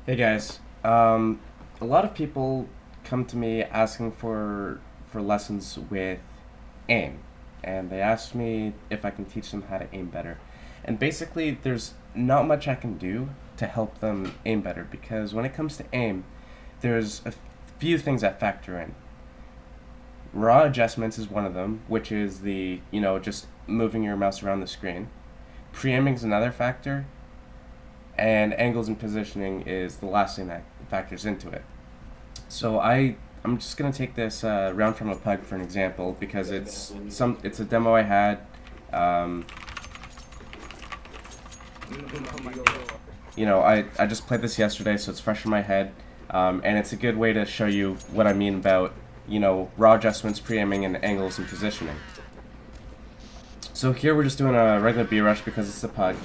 Hey guys, a lot of people come to me asking for lessons with aim, and they ask me if I can teach them how to aim better. And basically, there's not much I can do to help them aim better because when it comes to aim, there's a few things that factor in. Raw adjustments is one of them, which is just moving your mouse around the screen. Preaiming is another factor, and angles and positioning is the last thing that factors into it. So I'm just gonna take this round from a pug for an example because it's a demo I had. Um, I just played this yesterday, so it's fresh in my head, and it's a good way to show you what I mean about raw adjustments, pre-aiming, and angles and positioning. So here we're just doing a regular B rush because it's a pug,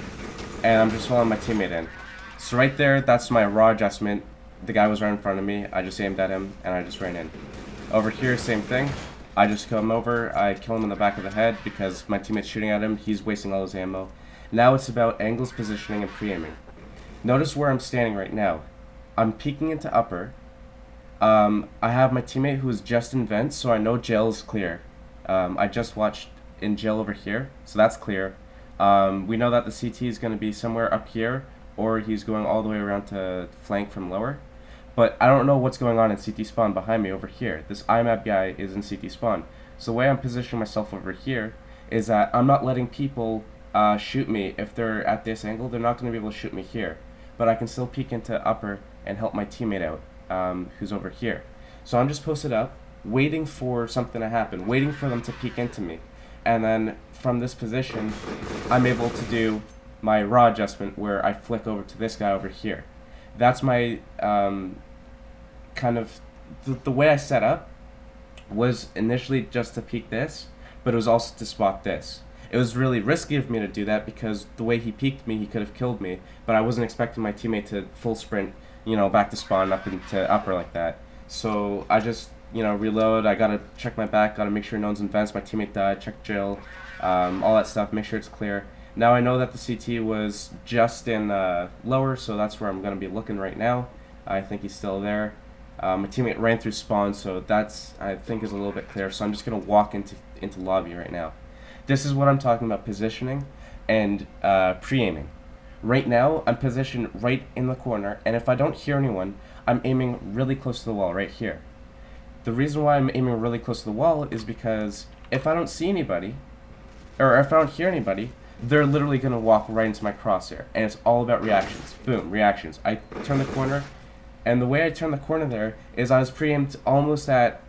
and I'm just following my teammate in. So right there, that's my raw adjustment. The guy was right in front of me. I just aimed at him, and I just ran in. Over here, same thing. I just come over. I kill him in the back of the head because my teammate's shooting at him. He's wasting all his ammo. Now it's about angles, positioning, and pre-aiming. Notice where I'm standing right now. I'm peeking into upper. I have my teammate who's just in vent, so I know jail is clear. I just watched in jail over here, so that's clear. We know that the CT is going to be somewhere up here, or he's going all the way around to flank from lower. But I don't know what's going on in CT spawn behind me over here. This IMAP guy is in CT spawn. So the way I'm positioning myself over here is that I'm not letting people shoot me. If they're at this angle, they're not going to be able to shoot me here. But I can still peek into upper and help my teammate out, who's over here. So I'm just posted up, waiting for something to happen, waiting for them to peek into me. And then from this position, I'm able to do my raw adjustment where I flick over to this guy over here. That's my kind of the way I set up was initially just to peek this, but it was also to spot this. It was really risky of me to do that because the way he peeked me, he could have killed me, but I wasn't expecting my teammate to full sprint, back to spawn up into upper like that. So I just, reload. I gotta check my back, gotta make sure no one's in vents. My teammate died, check jail, all that stuff, make sure it's clear. Now I know that the CT was just in lower, so that's where I'm gonna be looking right now. I think he's still there. My teammate ran through spawn, so that's, I think, is a little bit clear. So I'm just going to walk into lobby right now. This is what I'm talking about, positioning and pre-aiming. Right now, I'm positioned right in the corner, and if I don't hear anyone, I'm aiming really close to the wall right here. The reason why I'm aiming really close to the wall is because if I don't see anybody, or if I don't hear anybody, they're literally going to walk right into my crosshair, and it's all about reactions. Boom, reactions. I turn the corner, and the way I turned the corner there is I was pre-aimed almost at,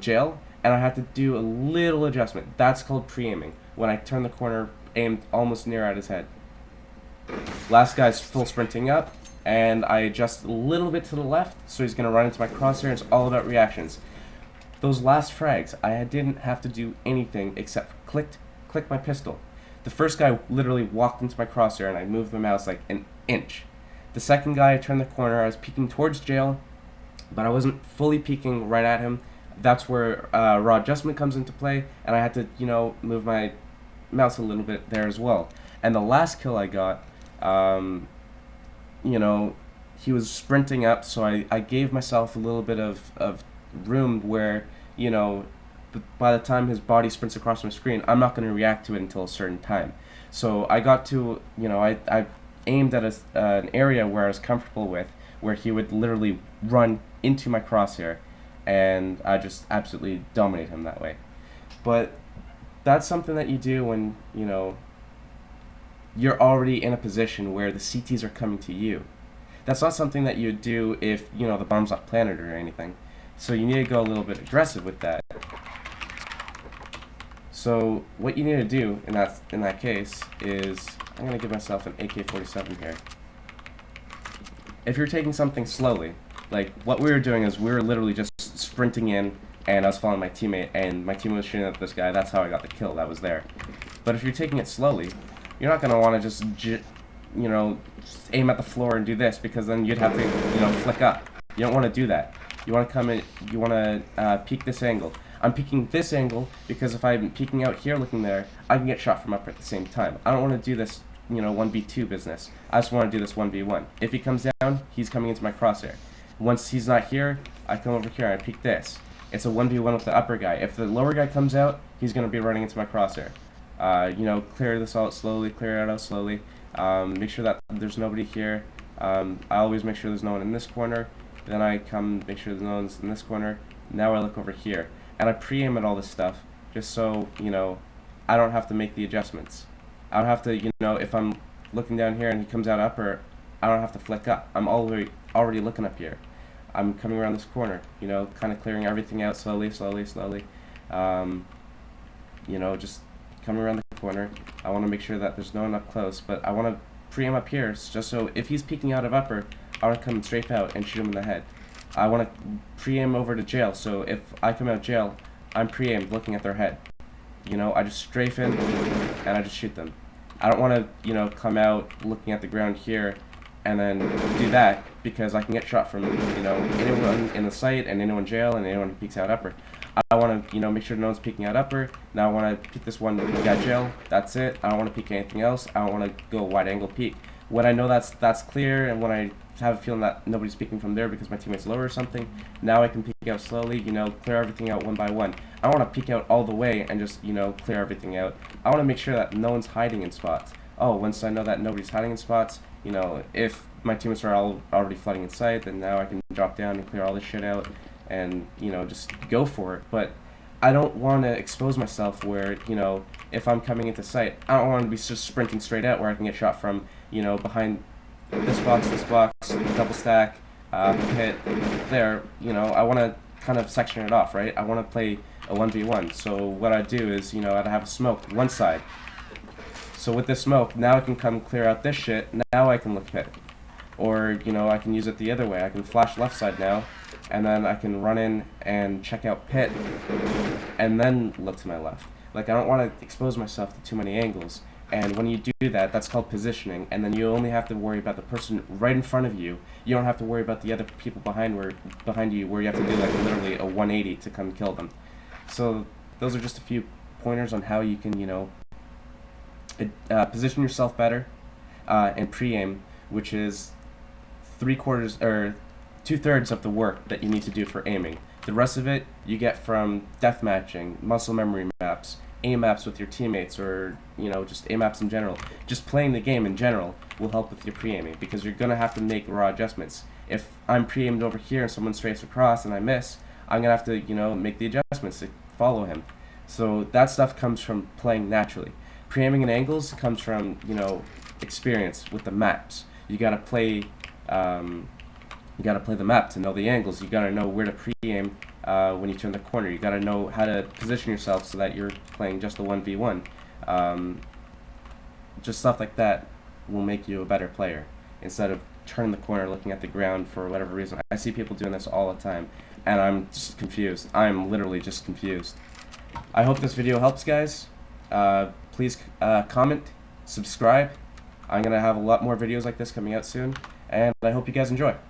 jail, and I had to do a little adjustment. That's called pre-aiming. When I turn the corner, aimed almost near at his head. Last guy's full sprinting up, and I adjust a little bit to the left, so he's going to run into my crosshair. It's all about reactions. Those last frags, I didn't have to do anything except click my pistol. The first guy literally walked into my crosshair, and I moved my mouse like an inch. The second guy, I turned the corner. I was peeking towards jail, but I wasn't fully peeking right at him. That's where raw adjustment comes into play, and I had to, move my mouse a little bit there as well. And the last kill I got, he was sprinting up, so I gave myself a little bit of room where, by the time his body sprints across my screen, I'm not going to react to it until a certain time. So I got to, I aimed at an area where I was comfortable with, where he would literally run into my crosshair, and I just absolutely dominate him that way. But that's something that you do when, you're already in a position where the CTs are coming to you. That's not something that you'd do if, the bomb's not planted or anything. So you need to go a little bit aggressive with that. So what you need to do in that case is, I'm going to give myself an AK-47 here. If you're taking something slowly, like what we were doing is we were literally just sprinting in, and I was following my teammate, and my teammate was shooting at this guy. That's how I got the kill. That was there. But if you're taking it slowly, you're not going to want to just aim at the floor and do this, because then you'd have to, flick up. You don't want to do that. You want to come in, you want to peek this angle. I'm peeking this angle because if I'm peeking out here looking there, I can get shot from up at the same time. I don't want to do this 1v2 business. I just want to do this 1v1. If he comes down, he's coming into my crosshair. Once he's not here, I come over here and I peek this. It's a 1v1 with the upper guy. If the lower guy comes out, he's going to be running into my crosshair. Clear this out slowly, clear it out slowly. Make sure that there's nobody here. I always make sure there's no one in this corner. Then I come, make sure there's no one's in this corner. Now I look over here. And I pre-aim at all this stuff, just so, I don't have to make the adjustments. I don't have to, if I'm looking down here and he comes out upper, I don't have to flick up. I'm already looking up here. I'm coming around this corner, kind of clearing everything out slowly. Just coming around the corner. I want to make sure that there's no one up close, but I want to pre-aim up here, just so if he's peeking out of upper, I want to come straight out and shoot him in the head. I want to pre-aim over to jail, so if I come out jail, I'm pre-aimed looking at their head. I just strafe in and I just shoot them. I don't want to, come out looking at the ground here and then do that, because I can get shot from, anyone in the site and anyone in jail and anyone who peeks out upper. I want to, make sure no one's peeking out upper. Now I want to peek this one guy jail. That's it. I don't want to peek anything else. I don't want to go wide angle peek. When I know that's clear, and when I have a feeling that nobody's peeking from there because my teammate's lower or something, now I can peek out slowly, clear everything out one by one. I don't want to peek out all the way and just, clear everything out. I want to make sure that no one's hiding in spots. Oh, once I know that nobody's hiding in spots, if my teammates are already flooding in sight, then now I can drop down and clear all this shit out and, just go for it. But I don't want to expose myself where, if I'm coming into sight, I don't want to be just sprinting straight out where I can get shot from, behind this box, double stack, pit, there. I want to kind of section it off, right? I want to play a 1v1. So what I do is, I'd have a smoke one side. So with this smoke, now I can come clear out this shit. Now I can look pit. Or, I can use it the other way. I can flash left side now, and then I can run in and check out pit, and then look to my left. Like, I don't want to expose myself to too many angles. And when you do that, that's called positioning, and then you only have to worry about the person right in front of you. You don't have to worry about the other people behind you, where you have to do like literally a 180 to come kill them. So those are just a few pointers on how you can, position yourself better, and pre-aim, which is 3/4 or 2/3 of the work that you need to do for aiming. The rest of it you get from deathmatching, muscle memory maps, aim maps with your teammates, or just aim maps in general. Just playing the game in general will help with your pre-aiming, because you're gonna have to make raw adjustments. If I'm pre-aimed over here and someone strays across and I miss, I'm gonna have to make the adjustments to follow him. So that stuff comes from playing naturally. Pre-aiming in angles comes from experience with the maps. You gotta play the map to know the angles. You gotta know where to pre-aim when you turn the corner. You gotta know how to position yourself so that you're playing just the 1v1. Just stuff like that will make you a better player, instead of turning the corner looking at the ground for whatever reason. I see people doing this all the time, and I'm just confused. I'm literally just confused. I hope this video helps, guys. Please comment, subscribe. I'm gonna have a lot more videos like this coming out soon, and I hope you guys enjoy.